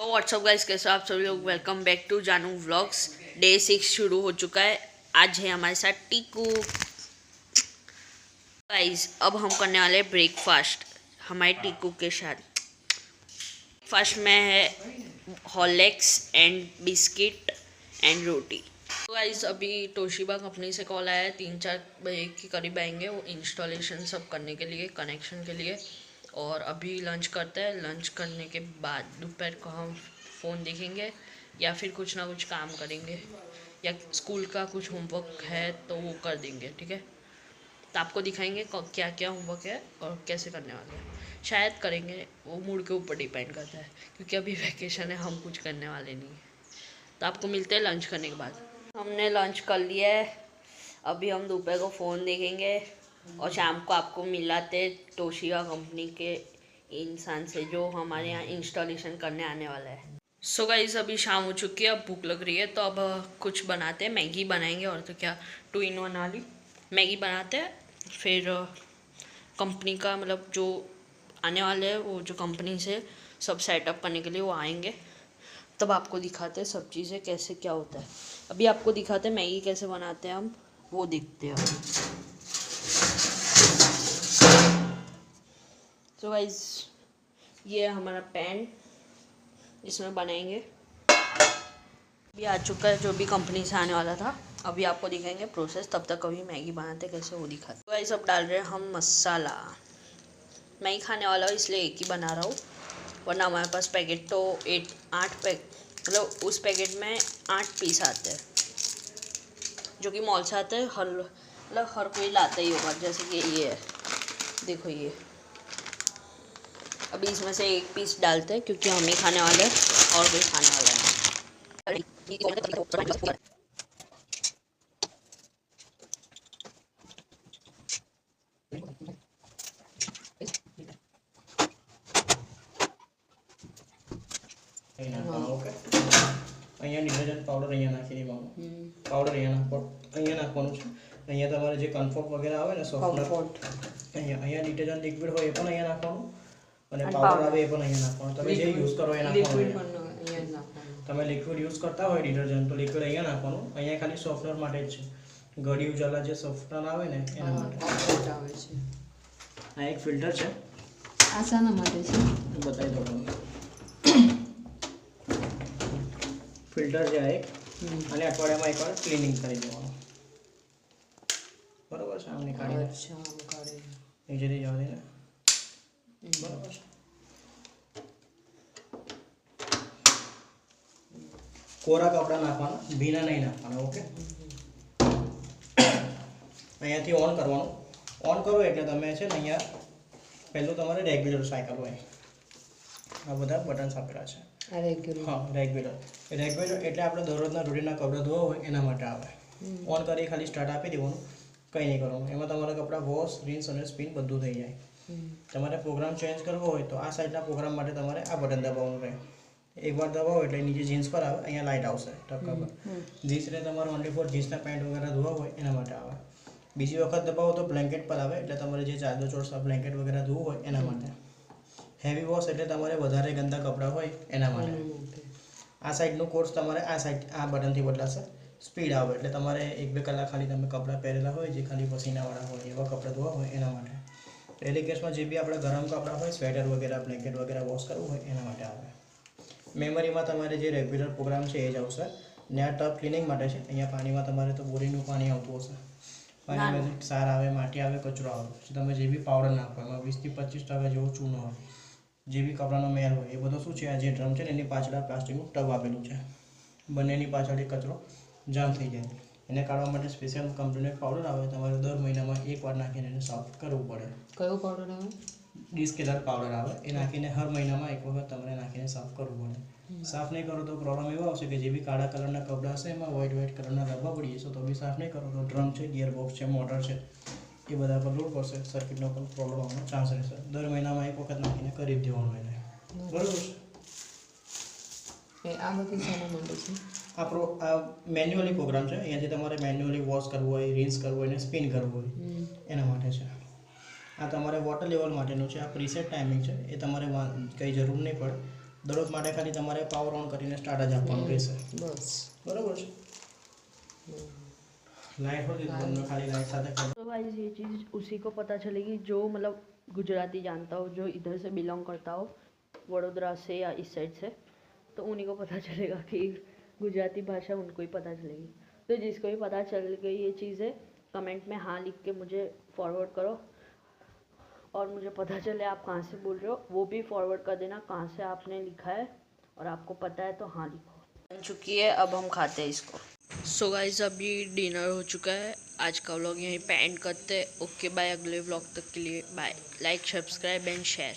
WhatsApp guys, कैसे हो आप सभी लोग। वेलकम बैक टू जानू व्लॉग्स। डे 6 शुरू हो चुका है। आज है हमारे साथ टीकू। गाइस अब हम करने वाले हैं ब्रेकफास्ट हमारे टीकू के साथ। ब्रेकफास्ट में है हॉर्लिक्स एंड बिस्किट एंड रोटी। तो गाइस अभी तोशिबा कंपनी से कॉल आया है, 3-4 बजे के करीब आएंगे वो इंस्टॉलेशन सब करने के लिए, कनेक्शन के लिए। और अभी लंच करते हैं। लंच करने के बाद दोपहर को हम फ़ोन देखेंगे या फिर कुछ ना कुछ काम करेंगे, या स्कूल का कुछ होमवर्क है तो वो कर देंगे। ठीक है, तो आपको दिखाएंगे क्या क्या होमवर्क है और कैसे करने वाले हैं। शायद करेंगे, वो मूड के ऊपर डिपेंड करता है, क्योंकि अभी वैकेशन है, हम कुछ करने वाले नहीं हैं। तो आपको मिलते हैं लंच करने के बाद। हमने लंच कर लिया है। अभी हम दोपहर को फ़ोन देखेंगे और शाम को आपको मिलाते तोशिबा कंपनी के इंसान से जो हमारे यहाँ इंस्टॉलेशन करने आने वाला है। सो गाइस अभी शाम हो चुकी है, अब भूख लग रही है, तो अब कुछ बनाते हैं। मैगी बनाएंगे, और तो क्या 2-in-1 वाली मैगी बनाते हैं। फिर कंपनी का मतलब जो आने वाले हैं, वो जो कंपनी से सब सेटअप करने के लिए वो आएंगे, तब आपको दिखाते हैं सब चीज़ें कैसे क्या होता है। अभी आपको दिखाते हैं मैगी कैसे बनाते हैं हम, वो देखते हैं। तो गाइस ये है हमारा पैन, इसमें बनाएंगे। अभी आ चुका है जो भी कंपनी से आने वाला था। अभी आपको दिखाएंगे प्रोसेस, तब तक अभी मैगी बनाते कैसे वो दिखाते। तो गाइस अब डाल रहे हैं हम मसाला। मैं ही खाने वाला हूँ इसलिए एक ही बना रहा हूँ, वरना हमारे पास पैकेट तो 8 मतलब उस पैकेट में 8 पीस आते हैं, जो कि मॉल से आते हैं। मतलब हर कोई लाता ही होगा। जैसे कि ये है, देखो ये। अभी इसमें से एक पीस डालते हैं, क्योंकि हम ही खाने वाले हैं और कोई खाने वाला है। ઓકે અહીંયા ડિટર્જન્ટ પાવડર અહીંયા નાખી દેવાનું. પાવડર અહીંયા નાખવાનું છે. અહીંયા તમારે જે કમ્ફર્ટ વગેરે આવે ને સોફ્ટનર, અહીંયા ડિટર્જન્ટ લિક્વિડ હોય એ પણ અહીંયા નાખવાનું, અને પાવડર આવે એ પણ અહીંયા નાખવાનું. તમે જે યુઝ કરો એ નાખવાનું. તમે લિક્વિડ યુઝ કરતા હોય ડિટર્જન્ટ, તો લિક્વિડ અહીંયા નાખવાનું. અહીંયા ખાલી સોફ્ટનર માટે જ છે. ગળી ઉજાલા જે સોફ્ટનર આવે ને એના માટે આવે છે. આ એક ફિલ્ટર છે. આ શાના માટે છે બતાવી દો તમને. ફિલ્ટર છે એક, અને અઠવાડિયામાં એકવાર ક્લિનિંગ કરી દેવાનું. બરાબર છે. આમ નીકાળી નીચેથી જવા દે ને. બરાબર છે. કોરા કપડા નાખવાના, ભીના નહીં નાખવાના. ઓકે, અહીંયાથી ઓન કરવાનું. ઓન કરો એટલે તમે છે ને અહીંયા પહેલું તમારે રેગ્યુલર સાયકલ હોય. આ બધા બટન્સ આપેલા છે. હા, રેગ્યુલર એટલે આપણે દરરોજના રૂટીનના કપડાં ધોવા હોય એના માટે આવે. ઓન કરી ખાલી સ્ટાર્ટ આપી દેવાનું, કંઈ નહીં કરવાનું. એમાં તમારા કપડાં વોશ, રિન્સ અને સ્પિન બધું થઈ જાય. તમારે પ્રોગ્રામ ચેન્જ કરવો હોય તો આ સાઈડના પ્રોગ્રામ માટે તમારે આ બટન દબાવવાનું રહે. એકવાર દબાવો એટલે નીચે જીન્સ પર આવે, અહીંયા લાઇટ આવશે ટપકા પર. જીન્સ એટલે તમારે ઓનલી ફોર જીન્સના પેન્ટ વગેરે ધોવા હોય એના માટે આવે. બીજી વખત દબાવો તો બ્લેન્કેટ પર આવે, એટલે તમારે જે ચાદર ચોરસા બ્લેન્કેટ વગેરે ધોવું હોય એના માટે. હેવી વોશ એટલે તમારે વધારે ગંદા કપડાં હોય એના માટે. આ સાઈડનું કોર્સ તમારે આ સાઈડ આ બટનથી બદલાશે. સ્પીડ આવે એટલે તમારે 1-2 કલાક ખાલી તમે કપડાં પહેરેલા હોય જે ખાલી પસીનાવાળા હોય એવા કપડાં ધોવા હોય એના માટે. ડેલી કેસમાં જે બી આપણે ગરમ કપડાં હોય, સ્વેટર વગેરે, બ્લેન્કેટ વગેરે વોશ કરવું હોય એના માટે આવે. મેમરીમાં તમારે જે રેગ્યુલર પ્રોગ્રામ છે એ જ આવશે. ને આ ટપ ક્લિનિંગ માટે છે. અહીંયા પાણીમાં તમારે તો બોરિંગનું પાણી આવતું હશે. પાણીમાં ક્ષાર આવે, માટી આવે, કચરો આવે. તમે જે બી પાવડર નાખો એમાં 20-25% જેવો ચૂનો હોય. જે બી કપડાનો મેલ હોય એ બધો શું છે, આ જે ડ્રમ છે ને એની પાછળ પ્લાસ્ટિકનું ટબ આપેલું છે. બંનેની પાછળ કચરો જામ થઈ જાય. એને કાઢવા માટે સ્પેશિયલ કંપનીનો એક પાવડર આવે. તમારે દર મહિનામાં એકવાર નાખીને એને સાફ કરવું પડે. કયો પાવડર આવે? ડિસ્કેલર પાવડર આવે. એ નાખીને હર મહિનામાં એક વખત તમારે નાખીને સાફ કરવું પડે. સાફ નહીં કરો તો પ્રોબ્લેમ એવો આવશે કે જે બી કાળા કલરના કપડાં હશે એમાં વ્હાઇટ કલરના ધબ્બા પડી જશે. તો બી સાફ નહીં કરો તો ડ્રમ છે, ગિયરબોક્સ છે, મોટર છે, એ બધા પર લોડ પડશે. સર્કિટનો પણ પ્રોબ્લેમ આવવાનો ચાન્સ રહેશે. દર મહિનામાં એક વખત નાખીને કરી જ દેવાનું એને. બરાબર છે. આ બધી શાના માટે છે? આ મેન્યુઅલી પ્રોગ્રામ છે. અહીંયાથી તમારે મેન્યુઅલી વોશ કરવું હોય, રિન્સ કરવું હોય અને સ્પિન કરવું હોય એના માટે છે. આ તમારે વોટર લેવલ માટેનું છે. આ પ્રીસેટ ટાઈમિંગ છે, એ તમારે કંઈ જરૂર નહીં પડે. દરરોજ માટે ખાલી તમારે પાવર ઓન કરીને સ્ટાર્ટ જ આપવાનું રહેશે બસ બરાબર છે लाइट हो बंद में खाली लाइट साथ है तो गाइस ये चीज़ उसी को पता चलेगी जो मतलब गुजराती जानता हो, जो इधर से बिलोंग करता हो, वडोदरा से या इस साइड से, तो उन्हीं को पता चलेगा कि गुजराती भाषा उनको ही पता चलेगी। तो जिसको भी पता चल गई ये चीज़ें कमेंट में हाँ लिख के मुझे फॉरवर्ड करो और मुझे पता चले आप कहाँ से बोल रहे हो, वो भी फॉरवर्ड कर देना कहाँ से आपने लिखा है और आपको पता है तो हाँ लिखो। बन चुकी है, अब हम खाते हैं इसको। सो गाइस अभी डिनर हो चुका है, आज का व्लॉग यहीं पे एंड करते हैं। ओके बाय, अगले व्लॉग तक के लिए bye. Like subscribe and share.